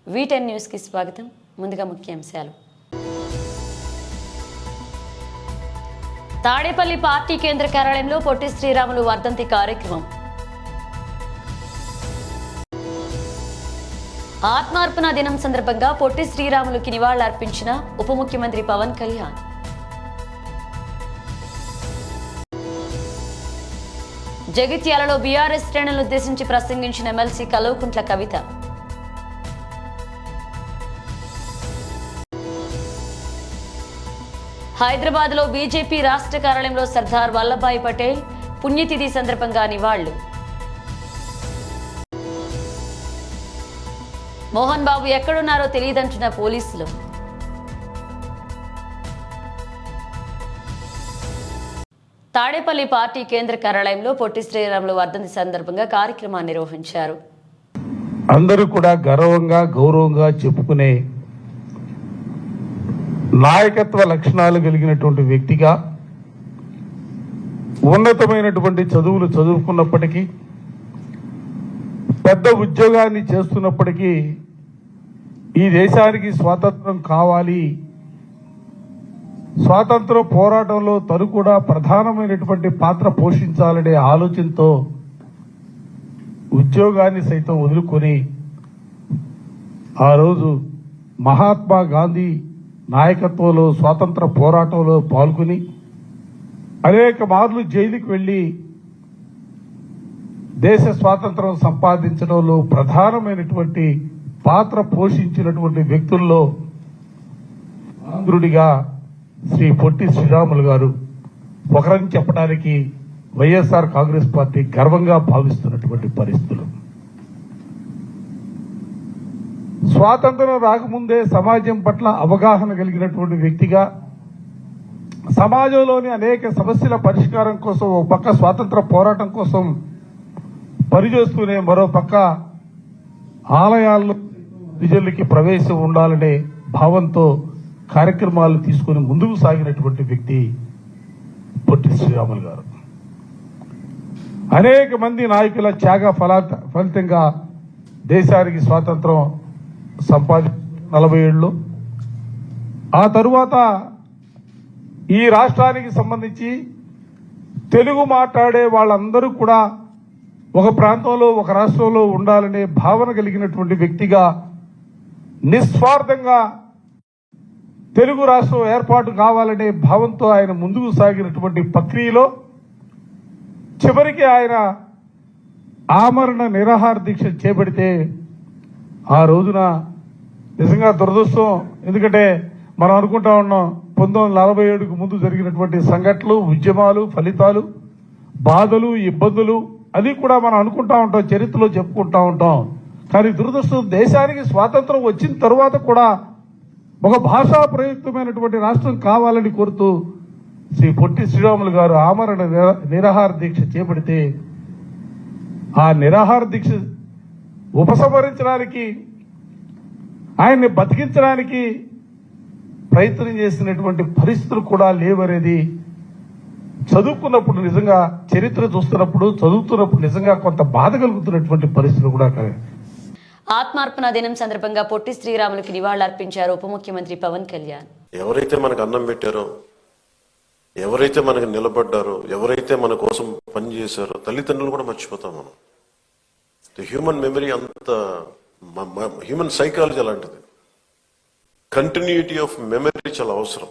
V10 news కి స్వాగతం. ముందుగా ముఖ్యాంశాలు. తాడేపల్లి పార్టీ కేంద్ర కార్యాలయంలో పొట్టి శ్రీరాములు వర్ధంతి కార్యక్రమం. ఆత్మార్పణ దినం సందర్భంగా పొట్టి శ్రీరాములుకి నివాళులర్పించిన ఉప ముఖ్యమంత్రి పవన్ కళ్యాణ్. జగిత్యాలలో బీఆర్ఎస్ శ్రేణులను ఉద్దేశించి ప్రసంగించిన ఎమ్మెల్సీ కల్వకుంట్ల కవిత. హైదరాబాద్ లో బీజేపీ రాష్ట్ర కార్యాలయంలో సర్దార్ వల్లభాయ్ పటేల్ పుణ్యతిథి సందర్భంగా నివాళులు. మోహన్ బాబు ఎక్కడున్నారో తెలియదంటున్న పోలీసులు. తాడేపల్లి పార్టీ కేంద్ర కార్యాలయంలో పొట్టి శ్రీరాములు వర్ధంతి సందర్భంగా కార్యక్రమాన్ని నిర్వహించారు. అందరూ కూడా గౌరవంగా చెప్పుకునే నాయకత్వ లక్షణాలు కలిగినటువంటి వ్యక్తిగా ఉన్నతమైనటువంటి చదువులు చదువుకున్నప్పటికీ పెద్ద ఉద్యోగాన్ని చేస్తున్నప్పటికీ ఈ దేశానికి స్వాతంత్రం కావాలి, స్వాతంత్ర పోరాటంలో తను కూడా ప్రధానమైనటువంటి పాత్ర పోషించాలనే ఆలోచనతో ఉద్యోగాన్ని సైతం వదులుకొని ఆ రోజు మహాత్మా గాంధీ నాయకత్వంలో స్వాతంత్ర పోరాటంలో పాల్గొని అనేక మార్లు జైలుకు వెళ్లి దేశ స్వాతంత్రం సంపాదించడంలో ప్రధానమైనటువంటి పాత్ర పోషించినటువంటి వ్యక్తుల్లో ఆంధ్రుడిగా శ్రీ పొట్టి శ్రీరాములు గారు ఒకరని చెప్పడానికి వైఎస్ఆర్ కాంగ్రెస్ పార్టీ గర్వంగా భావిస్తున్నటువంటి పరిస్థితులు. స్వాతంత్రం రాకముందే సమాజం పట్ల అవగాహన కలిగినటువంటి వ్యక్తిగా సమాజంలోని అనేక సమస్యల పరిష్కారం కోసం ఒక పక్క స్వాతంత్ర పోరాటం కోసం పనిచేస్తూనే మరో పక్క ఆలయాల్లో ప్రజలకి ప్రవేశం ఉండాలనే భావంతో కార్యక్రమాలు తీసుకుని ముందుకు సాగినటువంటి వ్యక్తి పొట్టి శ్రీరాములు గారు. అనేక మంది నాయకుల త్యాగ ఫలితంగా దేశానికి స్వాతంత్రం సంపాదించిన 40 ఏళ్ళు ఆ తరువాత ఈ రాష్ట్రానికి సంబంధించి తెలుగు మాట్లాడే వాళ్ళందరూ కూడా ఒక ప్రాంతంలో ఒక రాష్ట్రంలో ఉండాలనే భావన కలిగినటువంటి వ్యక్తిగా నిస్వార్థంగా తెలుగు రాష్ట్రం ఏర్పాటు కావాలనే భావంతో ఆయన ముందుకు సాగినటువంటి ప్రక్రియలో చివరికి ఆయన ఆమరణ నిరాహార దీక్ష చేపడితే ఆ రోజున నిజంగా దురదృష్టం. ఎందుకంటే మనం అనుకుంటా ఉన్నాం 1947కు ముందు జరిగినటువంటి సంఘటనలు, ఉద్యమాలు, ఫలితాలు, బాధలు, ఇబ్బందులు అది కూడా మనం అనుకుంటా ఉంటాం, చరిత్రలో చెప్పుకుంటా ఉంటాం. కానీ దురదృష్టం దేశానికి స్వాతంత్రం వచ్చిన తర్వాత కూడా ఒక భాషా ప్రయుక్తమైనటువంటి రాష్ట్రం కావాలని కోరుతూ శ్రీ పొట్టి శ్రీరాములు గారు ఆమరణ నిరాహార దీక్ష చేపడితే ఆ నిరాహార దీక్ష ఉపసంహరించడానికి ఆయన్ని బతికించడానికి ప్రయత్నం చేసినటువంటి పరిస్థితులు కూడా లేవనేది చదువుకున్నప్పుడు నిజంగా చరిత్ర చూస్తున్నప్పుడు చదువుతున్నప్పుడు నిజంగా కొంత బాధ కలుగుతున్నటువంటి పరిస్థితులు కూడా. ఆత్మార్పణ దినం సందర్భంగా పొట్టి శ్రీరాములకి నివాళులర్పించారు ఉప ముఖ్యమంత్రి పవన్ కళ్యాణ్. ఎవరైతే మనకు అన్నం పెట్టారో, ఎవరైతే మనకు నిలబడ్డారో, ఎవరైతే మన కోసం పనిచేశారో తల్లిదండ్రులు కూడా మర్చిపోతాం మనం. హ్యూమన్ మెమరీ అంత, హ్యూమన్ సైకాలజీ అలాంటిది. కంటిన్యూటీ ఆఫ్ మెమరీ చాలా అవసరం.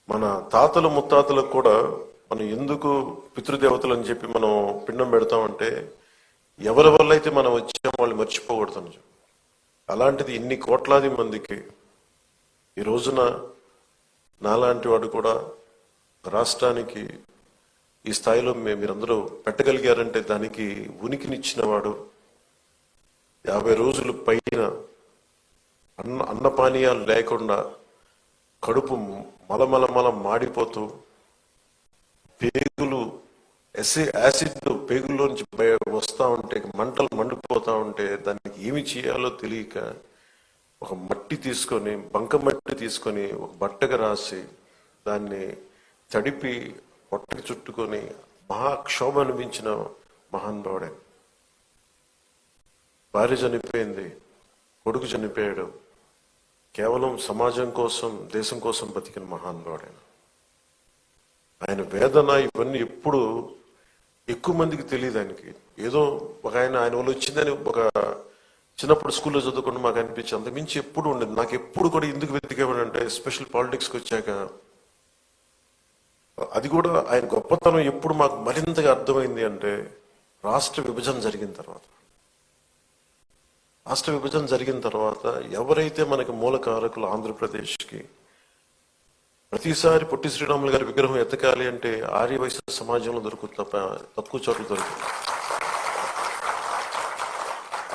మన తాతలు ముత్తాతలకు కూడా మనం ఎందుకు పితృదేవతలు అని చెప్పి మనం పిండం పెడతామంటే ఎవరి వల్ల అయితే మనం వచ్చామో వాళ్ళు మర్చిపోకూడదని చెప్పి. అలాంటిది ఇన్ని కోట్లాది మందికి ఈ రోజున నాలాంటి వాడు కూడా రాష్ట్రానికి ఈ స్థాయిలో మీరందరూ పెట్టగలిగారంటే దానికి ఉనికినిచ్చిన వాడు. 50 రోజులు పైన అన్నపానీయాలు లేకుండా కడుపు మలమలమల మాడిపోతూ పేగులు యాసిడ్ పేగుల్లోంచి వస్తూ ఉంటే మంటలు మండిపోతూ ఉంటే దానికి ఏమి చేయాలో తెలియక ఒక మట్టి తీసుకొని, బంకమట్టి తీసుకొని ఒక బట్టగా రాసి దాన్ని తడిపి పొట్టకి చుట్టుకొని మహాక్షోభ అనిపించిన మహానుభావుడే. భార్య చనిపోయింది, కొడుకు చనిపోయాడు. కేవలం సమాజం కోసం, దేశం కోసం బతికిన మహానుభావుడు ఆయన వేదన ఇవన్నీ ఎప్పుడు ఎక్కువ మందికి తెలియదు. ఆయనకి ఏదో ఒక ఆయన వల్ల వచ్చిందని ఒక చిన్నప్పుడు స్కూల్లో చదువుకుంటూ మాకు అనిపించి అంతమించి ఎప్పుడు ఉండేది. నాకు ఎప్పుడు కూడా ఎందుకు వెతికేవాడంటే స్పెషల్ పాలిటిక్స్కి వచ్చాక అది కూడా ఆయన గొప్పతనం ఎప్పుడు మాకు మరింతగా అర్థమైంది అంటే రాష్ట్ర విభజన జరిగిన తర్వాత ఎవరైతే మనకి మూలకారకులు ఆంధ్రప్రదేశ్కి ప్రతిసారి పొట్టి శ్రీరాములు గారి విగ్రహం ఎత్తకాలి అంటే ఆర్యవైశ్య సమాజంలో దొరుకుతుంది తప్ప తక్కువ చోట్ల దొరుకుతుంది.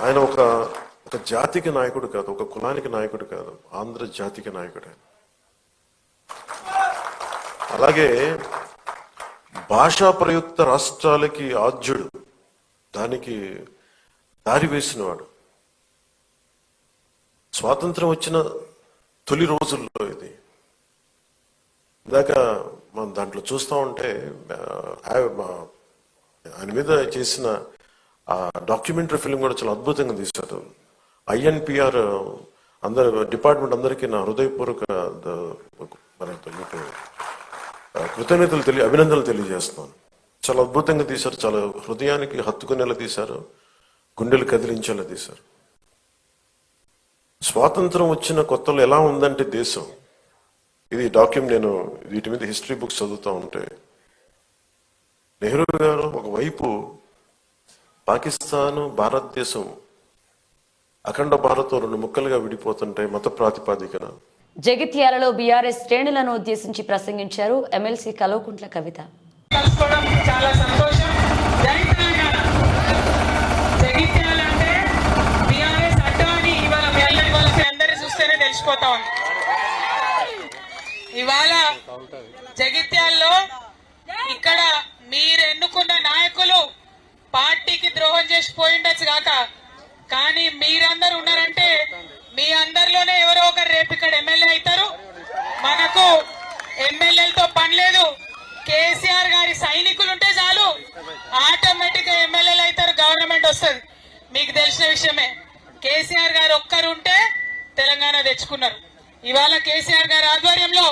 ఆయన ఒక జాతికి నాయకుడు కాదు, ఒక కులానికి నాయకుడు కాదు, ఆంధ్ర జాతికి నాయకుడు ఆయన. అలాగే భాషా ప్రయుక్త రాష్ట్రాలకి ఆద్యుడు, దానికి దారి వేసినవాడు. స్వాతంత్రం వచ్చిన తొలి రోజుల్లో ఇది ఇందాక మనం దాంట్లో చూస్తూ ఉంటే ఆయన మీద చేసిన ఆ డాక్యుమెంటరీ ఫిల్మ్ కూడా చాలా అద్భుతంగా తీశారు. INPR డిపార్ట్మెంట్ అందరికీ నా హృదయపూర్వక అభినందనలు తెలియజేస్తున్నాను. చాలా అద్భుతంగా తీశారు, చాలా హృదయానికి హత్తుకునేలా తీశారు, గుండెలు కదిలించేలా తీశారు. స్వాతంత్రం వచ్చిన కొత్తలో ఎలా ఉందంటే దేశం, ఇది నేను వీటి మీద హిస్టరీ బుక్స్ చదువుతూ ఉంటే నెహ్రూ గారు ఒకవైపు పాకిస్తాను, భారతదేశం అఖండ భారతం 2 ముక్కలుగా విడిపోతుంటాయి మత ప్రాతిపాదికన. జగిత్యాలలో బీఆర్ఎస్ శ్రేణులను ఉద్దేశించి ప్రసంగించారు ఎమ్మెల్సీ కల్వకుంట్ల కవిత. చాలా సంతోషం. జగిత్యాలంటే బీఆర్ఎస్ అడ్డా అని ఇవాళ అందరూ చూస్తేనే తెలిసిపోతా ఉంది. ఇవాళ జగిత్యాల్లో ఇక్కడ మీరు ఎన్నుకున్న నాయకులు పార్టీకి ద్రోహం చేసి పోయిండొచ్చు కాక, కానీ మీరందరూ ఉన్నారంటే మీ అందరిలోనే ఎవరో ఒకరు రేపు ఇక్కడ ఎమ్మెల్యే అవుతారు. మనకు ఎమ్మెల్యేలతో పని లేదు. కేసీఆర్ గారి సైనికులు ఉంటే చాలు, ఆటోమేటిక్ గా ఎమ్మెల్యేలు అవుతారు, గవర్నమెంట్ వస్తుంది. మీకు తెలిసిన విషయమే. కేసీఆర్ గారు ఒక్కరు ఉంటే తెలంగాణ తెచ్చుకున్నారు. ఇవాళ కేసీఆర్ గారి ఆధ్వర్యంలో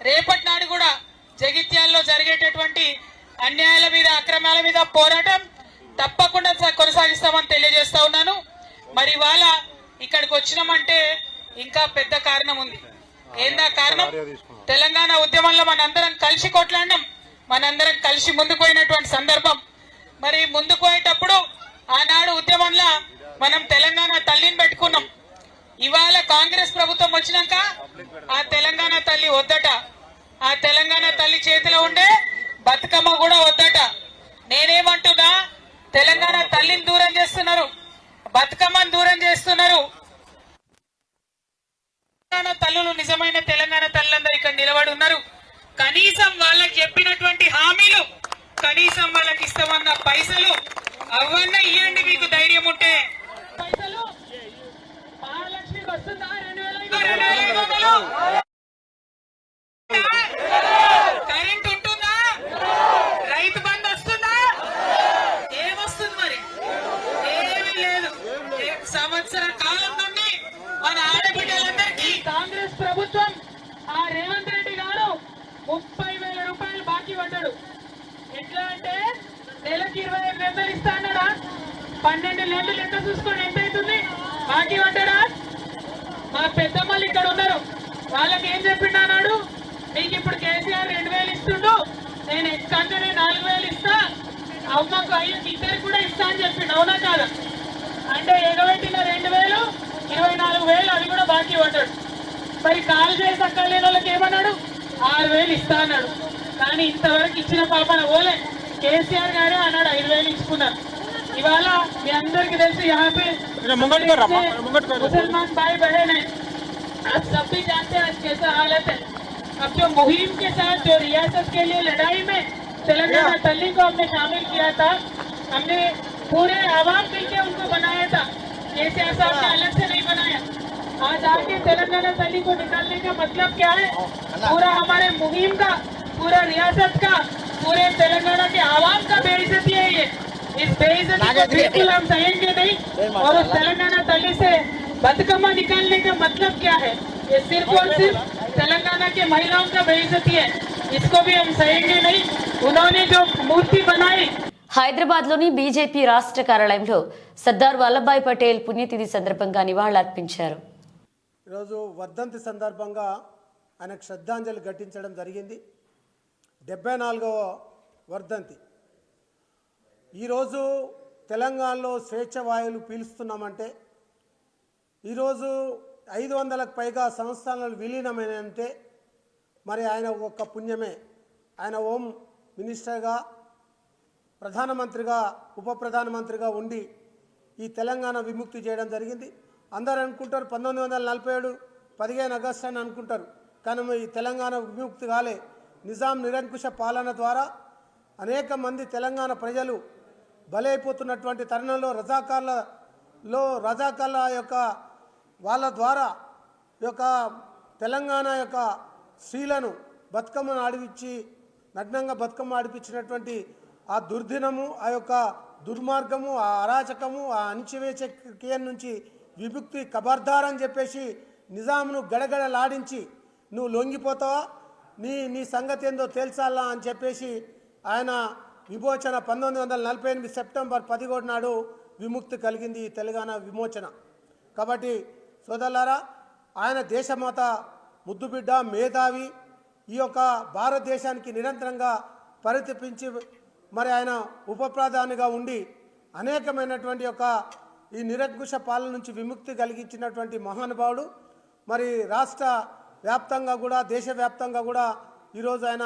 రేపటి నాడు కూడా జగిత్యాల్లో జరిగేటటువంటి అన్యాయాల మీద, అక్రమాల మీద పోరాటం తప్పకుండా కొనసాగిస్తామని తెలియజేస్తా ఉన్నాను. మరి ఇవాళ ఇక్కడికి వచ్చినామంటే ఇంకా పెద్ద కారణం ఉంది. ఏందా కారణం? తెలంగాణ ఉద్యమంలో మనందరం కలిసి కొట్లాడినాం, మనందరం కలిసి ముందుకు పోయినటువంటి సందర్భం. మరి ముందుకు పోయేటప్పుడు ఆనాడు ఉద్యమంలో మనం తెలంగాణ తల్లిని పెట్టుకున్నాం. ఇవాళ కాంగ్రెస్ ప్రభుత్వం వచ్చినాక ఆ తెలంగాణ తల్లి వద్దట, ఆ తెలంగాణ తల్లి చేతిలో ఉండే బతుకమ్మ కూడా వద్దట. నేనేమంటున్నా, తెలంగాణ తల్లిని దూరం చేస్తున్నారు, బతుకమ్మను దూరం చేస్తున్నారు. తల్లులు, నిజమైన తెలంగాణ తల్లులందరూ ఇక్కడ నిలబడి ఉన్నారు. కనీసం వాళ్ళకి చెప్పినటువంటి హామీలు, కనీసం వాళ్ళకి ఇస్తామన్న పైసలు అవన్నీ ఇవ్వండి. మీకు ధైర్యం ఉంటే పైసలు మహాలక్ష్మికి వస్తుందా? 2000 కరెంట్ ఉంటుందా? రైతు బంధు వస్తుందా? ఏమొస్తుంది? మరి ఏమీ లేదు. సంవత్సర కాలం నుండి మన ఆడబిడ్డలందరికీ కాంగ్రెస్ ప్రభుత్వం, ఆ రేవంత్ రెడ్డి గారు 30,000 రూపాయలు బాకీ పడ్డాడు. ఎట్లా అంటే నెలకి 25,000 ఇస్తా అన్నాడా? 12 నెలలు లెక్క చూసుకొని ఎంత అవుతుంది బాకీ పడ్డాడా? మా పెద్దమ్మలు ఇక్కడ ఉన్నారు, వాళ్ళకి ఏం చెప్పిండు అన్నాడు? మీకు ఇప్పుడు కేసీఆర్ 2,000 ఇస్తుండు, నేను ఎక్కంగానే 4,000 ఇస్తా, అమ్మకు అయ్యకి ఇద్దరికి కూడా ఇస్తా అని చెప్పిండు. అవునా కాదా? అంటే ఎగబెట్టిన 2,000, 24,000 అవి కూడా బాకీ పడ్డాడు. మరి కాల్ చేసి అక్కడ లేని వాళ్ళకి ఏమన్నాడు? 6,000 ఇస్తా అన్నాడు. కానీ ఇంతవరకు ఇచ్చిన పాపన ఓలే. కేసీఆర్ గారే అన్నాడు 5,000 ఇచ్చుకున్నారు. ఇవాళ మీ అందరికి తెలిసి मुसलमान भाई बहन है, आप सब भी जानते हैं आज कैसा हालत है. अब जो मुहिम के साथ जो रियासत के लिए लड़ाई में तेलंगाना तल्ली को हमने शामिल किया था, हमने पूरे आवाम मिलकर उनको बनाया था. केसीआर साहब ने अलग से नहीं बनाया. आज आके तेलंगाना तल्ली को निकालने का मतलब क्या है? पूरा हमारे मुहिम का, पूरा रियासत का, पूरे तेलंगाना के आवाम का बेइज्जती है ये. इस बेइज्जती को बिल्कुल हम सहेंगे नहीं और उस तेलंगाना तल्ली से बदकम्मा निकालने का मतलब क्या है? ये सिर्फ और सिर्फ तेलंगाना के महिलाओं का बेइज्जती है, इसको भी हम सहेंगे नहीं। उन्होंने जो मूर्ति बनाई హైదరాబాద్లోని బీజేపీ రాష్ట్ర కార్యాలయంలో సర్దార్ వల్లభాయ్ పటేల్ పుణ్యతిథి సందర్భంగా నివాళులర్పించారు. ఈరోజు వర్ధంతి సందర్భంగా ఆయనకు శ్రద్ధాంజలి ఘటించడం జరిగింది. 74వ వర్ధంతి. ఈరోజు తెలంగాణలో స్వేచ్ఛ వాయువులు పీలుస్తున్నామంటే, ఈరోజు 500లకు పైగా సంస్థానాలు విలీనమైనంటే మరి ఆయన ఒక పుణ్యమే. ఆయన హోమ్ మినిస్టర్గా, ప్రధానమంత్రిగా, ఉప ప్రధానమంత్రిగా ఉండి ఈ తెలంగాణ విముక్తి చేయడం జరిగింది. అందరూ అనుకుంటారు 1947 15 ఆగస్టు అని అనుకుంటారు, కానీ ఈ తెలంగాణ విముక్తి కాలే. నిజాం నిరంకుశ పాలన ద్వారా అనేక మంది తెలంగాణ ప్రజలు బలైపోతున్నటువంటి తరుణంలో రజాకార్ల యొక్క వాళ్ళ ద్వారా యొక్క తెలంగాణ యొక్క స్త్రీలను బతుకమ్మను ఆడిపించి నగ్నంగా బతుకమ్మ ఆడిపించినటువంటి ఆ దుర్దినము, ఆ యొక్క దుర్మార్గము, ఆ అరాచకము, ఆ అణిచివేచకీయం నుంచి విముక్తి ఖబర్దార్ అని చెప్పేసి నిజాంను గడగడలాడించి నువ్వు లొంగిపోతావా, నీ సంగతి ఏందో తేల్చాలా అని చెప్పేసి ఆయన విమోచన 1948 సెప్టెంబర్ 11 నాడు విముక్తి కలిగింది ఈ తెలంగాణ విమోచన. కాబట్టి సోదరులారా, ఆయన దేశమాత ముద్దుబిడ్డ, మేధావి, ఈ యొక్క భారతదేశానికి నిరంతరంగా పరితపించి మరి ఆయన ఉప ప్రధానిగా ఉండి అనేకమైనటువంటి యొక్క ఈ నిరంకుశ పాలన నుంచి విముక్తి కలిగించినటువంటి మహానుభావుడు. మరి రాష్ట్ర వ్యాప్తంగా కూడా, దేశవ్యాప్తంగా కూడా ఈరోజు ఆయన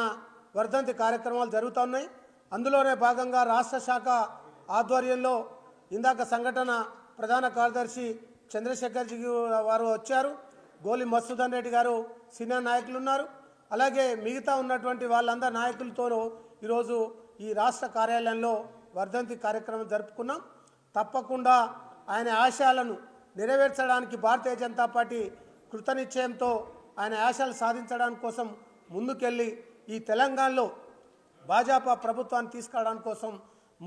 వర్ధంతి కార్యక్రమాలు జరుగుతున్నాయి. అందులోనే భాగంగా రాష్ట్ర శాఖ ఆధ్వర్యంలో ఇందాక సంఘటన ప్రధాన కార్యదర్శి చంద్రశేఖర్జీ వారు వచ్చారు, గోలి మసూదన్ రెడ్డి గారు సీనియర్ నాయకులు ఉన్నారు, అలాగే మిగతా ఉన్నటువంటి వాళ్ళందరి నాయకులతో ఈరోజు ఈ రాష్ట్ర కార్యాలయంలో వర్ధంతి కార్యక్రమం జరుపుకున్నాం. తప్పకుండా ఆయన ఆశయాలను నెరవేర్చడానికి భారతీయ జనతా పార్టీ కృతనిశ్చయంతో ఆయన ఆశయాలు సాధించడానికి కోసం ముందుకెళ్ళి ఈ తెలంగాణలో భాజపా ప్రభుత్వాన్ని తీసుకురావడానికి కోసం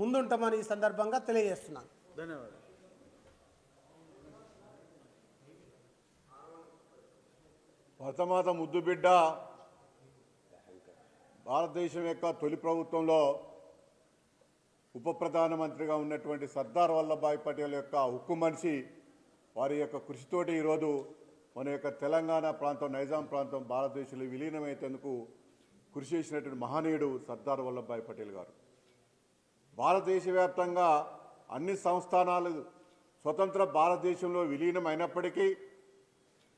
ముందుంటామని ఈ సందర్భంగా తెలియజేస్తున్నాను. ధన్యవాదాలు. భరతమాత ముద్దుబిడ్డ భారతదేశం యొక్క తొలి ప్రభుత్వంలో ఉప ప్రధానమంత్రిగా ఉన్నటువంటి సర్దార్ వల్లభాయ్ పటేల్ యొక్క ఉక్కు మనిషి, వారి యొక్క కృషితోటి ఈరోజు మన యొక్క తెలంగాణ ప్రాంతం, నైజాం ప్రాంతం భారతదేశంలో విలీనమయ్యేందుకు కృషి చేసినటువంటి మహనీయుడు సర్దార్ వల్లభాయ్ పటేల్ గారు. భారతదేశ వ్యాప్తంగా అన్ని సంస్థానాలు స్వతంత్ర భారతదేశంలో విలీనం అయినప్పటికీ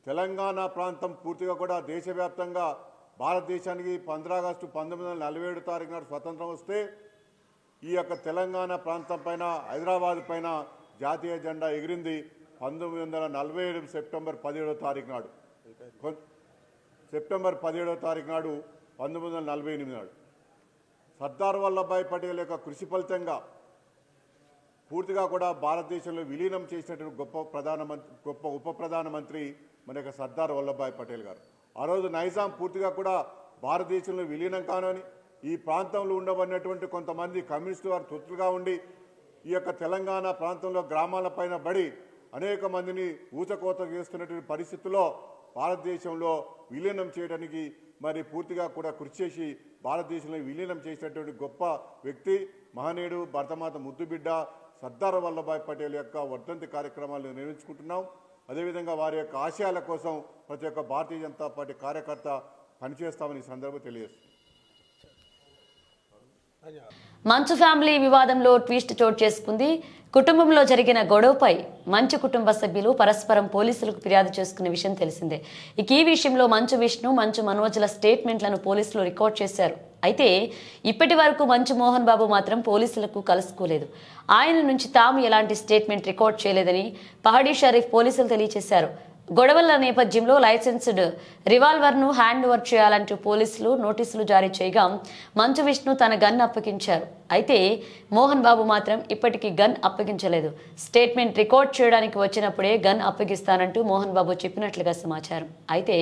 తెలంగాణ ప్రాంతం పూర్తిగా కూడా దేశవ్యాప్తంగా భారతదేశానికి 15 ఆగస్టు 1947 నాడు స్వతంత్రం వస్తే ఈ యొక్క తెలంగాణ ప్రాంతం పైన, హైదరాబాద్ పైన జాతీయ జెండా ఎగిరింది 1947 సెప్టెంబర్ 17 నాడు. సెప్టెంబర్ 17 నాడు 1948 నాడు సర్దార్ వల్లభాయ్ పటేల్ యొక్క కృషి ఫలితంగా పూర్తిగా కూడా భారతదేశంలో విలీనం చేసినటువంటి గొప్ప ఉప ప్రధానమంత్రి మన యొక్క సర్దార్ వల్లభాయ్ పటేల్ గారు. ఆ రోజు నైజాం పూర్తిగా కూడా భారతదేశంలో విలీనం కానని, ఈ ప్రాంతంలో ఉండబడినటువంటి కొంతమంది కమ్యూనిస్టు వారు తొత్తులుగా ఉండి ఈ యొక్క తెలంగాణ ప్రాంతంలో గ్రామాలపైన బడి అనేక మందిని ఊచకోత చేస్తున్నటువంటి పరిస్థితుల్లో భారతదేశంలో విలీనం చేయడానికి మరి పూర్తిగా కూడా కృషి చేసి భారతదేశంలో విలీనం చేసినటువంటి గొప్ప వ్యక్తి, మహనీయుడు, భరతమాత ముద్దుబిడ్డ సర్దార్ వల్లభాయ్ పటేల్ యొక్క వర్ధంతి కార్యక్రమాలు నిర్వహించుకుంటున్నాం. అదేవిధంగా వారి యొక్క ఆశయాల కోసం ప్రతి ఒక్క భారతీయ జనతా పార్టీ కార్యకర్త పనిచేస్తామని ఈ సందర్భంగా తెలియజేస్తుంది. మంచు ఫ్యామిలీ వివాదంలో ట్విస్ట్ చోటు చేసుకుంది. కుటుంబంలో జరిగిన గొడవపై మంచు కుటుంబ సభ్యులు పరస్పరం పోలీసులకు ఫిర్యాదు చేసుకున్న విషయం తెలిసిందే. ఇక ఈ విషయంలో మంచు విష్ణు, మంచు మనోజ్ల స్టేట్మెంట్లను పోలీసులు రికార్డ్ చేశారు. అయితే ఇప్పటి వరకు మంచు మోహన్ బాబు మాత్రం పోలీసులకు కలుసుకోలేదు. ఆయన నుంచి తాము ఎలాంటి స్టేట్మెంట్ రికార్డ్ చేయలేదని పహాడీ షరీఫ్ పోలీసులు తెలియజేశారు. గొడవల నేపథ్యంలో లైసెన్స్డ్ రివాల్వర్ను హ్యాండ్ ఓవర్ చేయాలంటూ పోలీసులు నోటీసులు జారీ చేయగా మంచు విష్ణు తన గన్ అప్పగించారు. అయితే మోహన్ బాబు మాత్రం ఇప్పటికీ గన్ అప్పగించలేదు. స్టేట్మెంట్ రికార్డ్ చేయడానికి వచ్చినప్పుడే గన్ అప్పగిస్తానంటూ మోహన్ బాబు చెప్పినట్లుగా సమాచారం. అయితే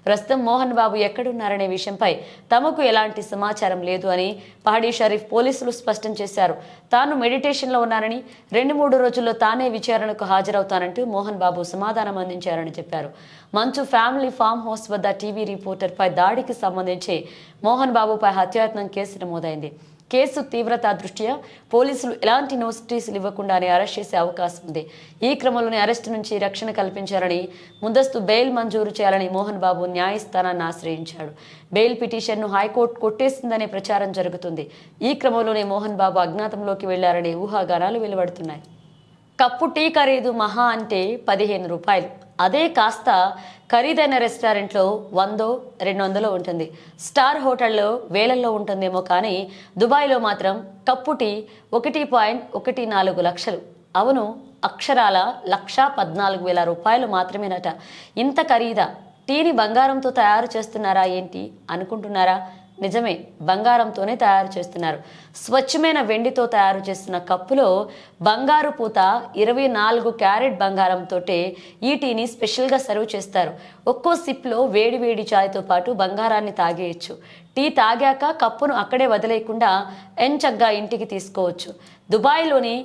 ప్రస్తుతం మోహన్ బాబు ఎక్కడున్నారనే విషయంపై తమకు ఎలాంటి సమాచారం లేదు అని పహాడీ షరీఫ్ పోలీసులు స్పష్టం చేశారు. తాను మెడిటేషన్లో ఉన్నానని 2-3 రోజుల్లో తానే విచారణకు హాజరవుతానంటూ మోహన్ బాబు సమాధానం అందించారని చెప్పారు. మంచు ఫ్యామిలీ ఫామ్ హౌస్ వద్ద టీవీ రిపోర్టర్పై దాడికి సంబంధించి మోహన్ బాబుపై హత్యాయత్నం కేసు నమోదైంది. కేసు తీవ్రత దృష్ట్యా పోలీసులు ఎలాంటి నోటీసులు ఇవ్వకుండానే అరెస్ట్ చేసే అవకాశం ఉంది. ఈ క్రమంలోనే అరెస్టు నుంచి రక్షణ కల్పించాలని, ముందస్తు బెయిల్ మంజూరు చేయాలని మోహన్ బాబు న్యాయస్థానాన్ని ఆశ్రయించాడు. బెయిల్ పిటిషన్ను హైకోర్టు కొట్టేసిందనే ప్రచారం జరుగుతుంది. ఈ క్రమంలోనే మోహన్ బాబు అజ్ఞాతంలోకి వెళ్లారనే ఊహాగానాలు వెలువడుతున్నాయి. కప్పు టీ ఖరీదు మహా అంటే 15 రూపాయలు. అదే కాస్త ఖరీదైన రెస్టారెంట్లో 100-200 ఉంటుంది. స్టార్ హోటల్లో వేలల్లో ఉంటుందేమో కానీ దుబాయ్లో మాత్రం కప్పు టీ 1.14 లక్షలు. అవును, అక్షరాల 1,14,000 రూపాయలు మాత్రమేనట. ఇంత ఖరీదా? టీని బంగారంతో తయారు చేస్తున్నారా ఏంటి అనుకుంటున్నారా? నిజమే, బంగారంతోనే తయారు చేస్తున్నారు. స్వచ్ఛమైన వెండితో తయారు చేస్తున్న కప్పులో బంగారు పూత 24 క్యారెట్ బంగారంతో ఈ టీని స్పెషల్గా సర్వ్ చేస్తారు. ఒక్కో సిప్లో వేడి వేడి చాయ్తో పాటు బంగారాన్ని తాగేయచ్చు. టీ తాగాక కప్పును అక్కడే వదిలేయకుండా ఎంచగ్గా ఇంటికి తీసుకోవచ్చు. దుబాయ్లోని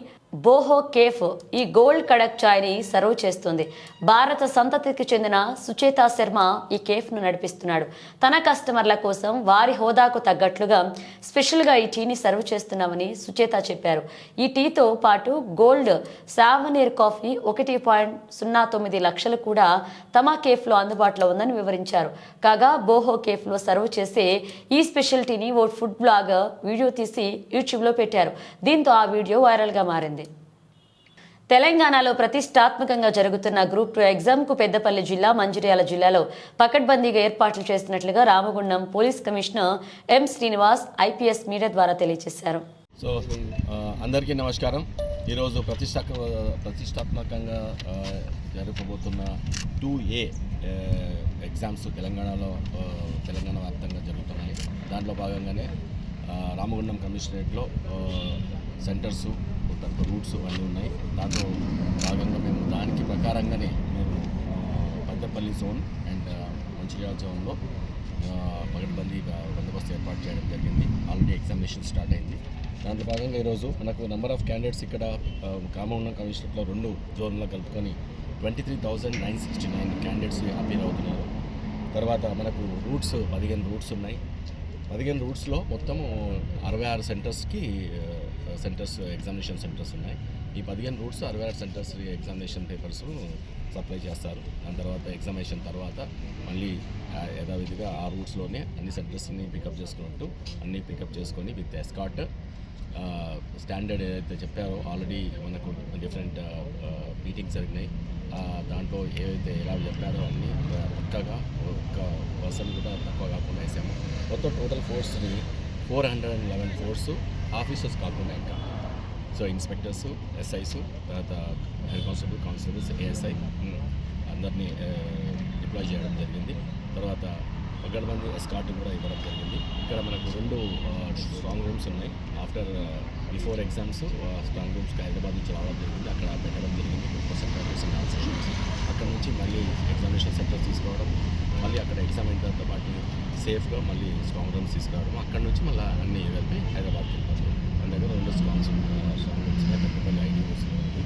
బోహో కేఫ్ ఈ గోల్డ్ కడక్ చాయ్ని సర్వ్ చేస్తుంది. భారత సంతతికి చెందిన సుచేతా శర్మ ఈ కేఫ్ను నడిపిస్తున్నాడు. తన కస్టమర్ల కోసం వారి హోదాకు తగ్గట్లుగా స్పెషల్గా ఈ టీని సర్వ్ చేస్తున్నామని సుచేత చెప్పారు. ఈ టీతో పాటు గోల్డ్ సావనీర్ కాఫీ 1.09 లక్షలు కూడా తమ కేఫ్లో అందుబాటులో ఉందని వివరించారు. కాగా బోహో కేఫ్లో సర్వ్ చేసే ఈ స్పెషల్ టీని ఓ ఫుడ్ బ్లాగర్ వీడియో తీసి యూట్యూబ్లో పెట్టారు. దీంతో ఆ వీడియో వైరల్గా మారింది. తెలంగాణలో ప్రతిష్టాత్మకంగా జరుగుతున్న గ్రూప్ 2 ఎగ్జామ్కు పెద్దపల్లి జిల్లా, మంచిర్యాల జిల్లాలో పకడ్బందీగా ఏర్పాట్లు చేస్తున్నట్లుగా Ramagundam police commissioner M Srinivas IPS media ద్వారా తెలియజేశారు. సో అందరికీ నమస్కారం. ఈరోజు ప్రతిష్టాత్మకంగా జరగబోతున్న 2A ఎగ్జామ్స్ తెలంగాణలో తెలంగాణ వ్యాప్తంగా జరుగుతున్నాయి. దాంట్లో భాగంగానే రామగుండం కమిషనరేట్లో సెంటర్స్, రూట్స్ అన్నీ ఉన్నాయి. దాంట్లో భాగంగా మేము దానికి ప్రకారంగానే మేము పెద్దపల్లి జోన్ అండ్ మంచిర్యాల జోన్లో పకడ్బందీగా బందోబస్తు ఏర్పాటు చేయడం జరిగింది. ఆల్రెడీ ఎగ్జామినేషన్ స్టార్ట్ అయింది. దాంట్లో భాగంగా ఈరోజు మనకు నెంబర్ ఆఫ్ క్యాండిడేట్స్ ఇక్కడ రామగుండం కమిషనరేట్లో 2 జోన్లో కలుపుకొని 23,969 క్యాండిడేట్స్ అపీల్ అవుతున్నారు. తర్వాత మనకు రూట్స్ 15 రూట్స్ ఉన్నాయి. 15 రూట్స్లో మొత్తము 66 సెంటర్స్ ఎగ్జామినేషన్ సెంటర్స్ ఉన్నాయి. ఈ 15 roots 66 centres examination papers supply చేస్తారు. దాని తర్వాత ఎగ్జామినేషన్ తర్వాత మళ్ళీ యథావిధిగా ఆ రూట్స్లోనే అన్ని సెంటర్స్ని పికప్ చేసుకొని విత్ ఎస్కార్ట్ స్టాండర్డ్ ఏదైతే చెప్పారో ఆల్రెడీ మనకు డిఫరెంట్ మీటింగ్స్ జరిగినాయి. దాంట్లో ఏవైతే ఎలా చెప్పారో అన్నీ పక్కగా ఒక్క పర్సన్ కూడా తక్కువ కాకుండా వేసాము. మొత్తం టోటల్ ఫోర్స్ని 411 ఫోర్స్ ఆఫీసర్స్ కాకుండా ఇంకా సో ఇన్స్పెక్టర్స్, ఎస్ఐస్, తర్వాత హెడ్ కానిస్టేబుల్స్, ఏఎస్ఐ అందరినీ డిప్లాయ్ చేయడం జరిగింది. తర్వాత పకడ్బందీ ఎస్కార్ట్ కూడా ఇవ్వడం జరిగింది. ఇక్కడ మనకు 2 స్ట్రాంగ్ రూమ్స్ ఉన్నాయి. బిఫోర్ ఎగ్జామ్స్ స్ట్రాంగ్ రూమ్స్కి హైదరాబాద్ నుంచి రావడం జరిగింది. అక్కడ పెట్టడం జరిగింది. అక్కడ నుంచి మళ్ళీ ఎగ్జామినేషన్ సెంటర్స్ తీసుకోవడం, మళ్ళీ అక్కడ ఎగ్జామ్ అయిన తర్వాత వాటిని సేఫ్గా మళ్ళీ స్ట్రాంగ్ రూమ్స్ తీసుకురావడం, అక్కడ నుంచి మళ్ళీ అన్నీ కలిపి హైదరాబాద్కి వెళ్ళిపోతాం. మన దగ్గర 2 స్ట్రాంగ్ రూమ్స్ ఉన్నాయి. పెద్దపల్లి ఐటీ ఉంది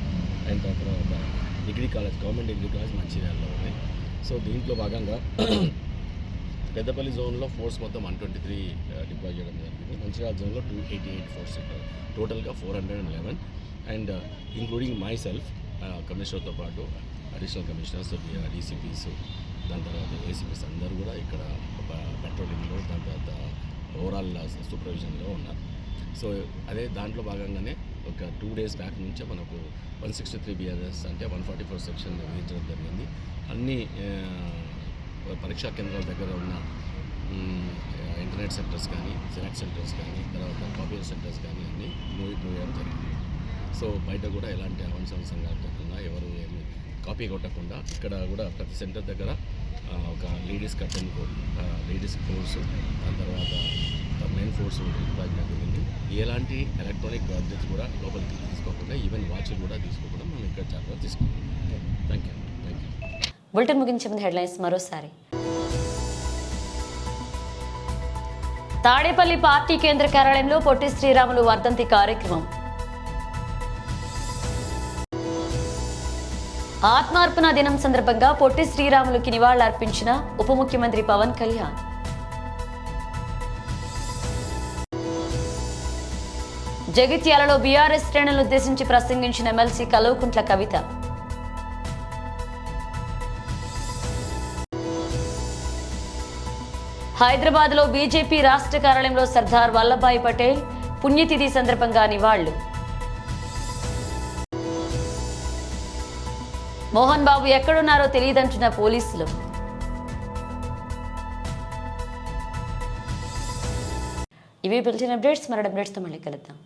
అండ్ తర్వాత గవర్నమెంట్ డిగ్రీ కాలేజ్ మంచిర్యాలలో ఉన్నాయి. సో దీంట్లో భాగంగా పెద్దపల్లి జోన్లో ఫోర్స్ మొత్తం 123 డిప్లాయ్ చేయడం జరిగింది. మంచిర్యాల జోన్లో 288 ఫోర్స్ టోటల్గా 411 అండ్ ఇంక్లూడింగ్ మై సెల్ఫ్ కమిషనర్తో పాటు అడిషనల్ కమిషనర్స్, డీసీపీస్, దాని తర్వాత ఏసీపీస్ అందరూ కూడా ఇక్కడ పెట్రోలింగ్లో, దాని తర్వాత ఓవరాల్ సూపర్విజన్లో ఉన్నారు. సో అదే దాంట్లో భాగంగానే ఒక 2 డేస్ బ్యాక్ నుంచే మనకు 163 BRS అంటే 144 సెక్షన్ విధించడం జరిగింది. అన్ని పరీక్షా కేంద్రాల దగ్గర ఉన్న ఇంటర్నెట్ సెంటర్స్ కానీ, జిరాక్స్ సెంటర్స్ కానీ, తర్వాత కాపీ సెంటర్స్ కానీ అన్నీ మూయడం జరిగింది. సో బయట కూడా ఎలాంటి అవాంఛనీయ సంఘటనలు ఎవరు ఏమి కాపీ కొట్టకుండా ఇక్కడ కూడా ప్రతి సెంటర్ దగ్గర ఒక ladies curtain code, ladies course, దాని తర్వాత మెయిన్ ఫోర్స్ డిప్లాయ్ చేయడం జరిగింది. ఎలాంటి ఎలక్ట్రానిక్ గాడ్జెట్స్ కూడా లోపలికి తీసుకోకుండా, ఈవెన్ వాచ్లు కూడా తీసుకోకుండా మనం ఇక్కడ జాగ్రత్త తీసుకుంటాం. Thank you. బులెటిన్ ముగించే ముందు హెడ్లైన్స్ మరోసారి. తాడేపల్లి పార్టీ కేంద్ర కార్యాలయంలో పొట్టి శ్రీరాములు వర్ధంతి కార్యక్రమం. ఆత్మార్పణ దినం సందర్భంగా పొట్టి శ్రీరాములుకి నివాళులర్పించిన ఉప ముఖ్యమంత్రి పవన్ కళ్యాణ్. జగిత్యాలలో బీఆర్ఎస్ శ్రేణులను ఉద్దేశించి ప్రసంగించిన ఎమ్మెల్సీ కల్వకుంట్ల కవిత. హైదరాబాద్లో బీజేపీ రాష్ట్ర కార్యాలయంలో సర్దార్ వల్లభాయ్ పటేల్ పుణ్యతిథి సందర్భంగా నివాళులు. మోహన్ బాబు ఎక్కడున్నారో తెలియదంటున్న పోలీసులు. ఇవి బులెటిన్ అప్డేట్స్. మరో అప్డేట్స్తో మళ్ళీ కలుద్దాం.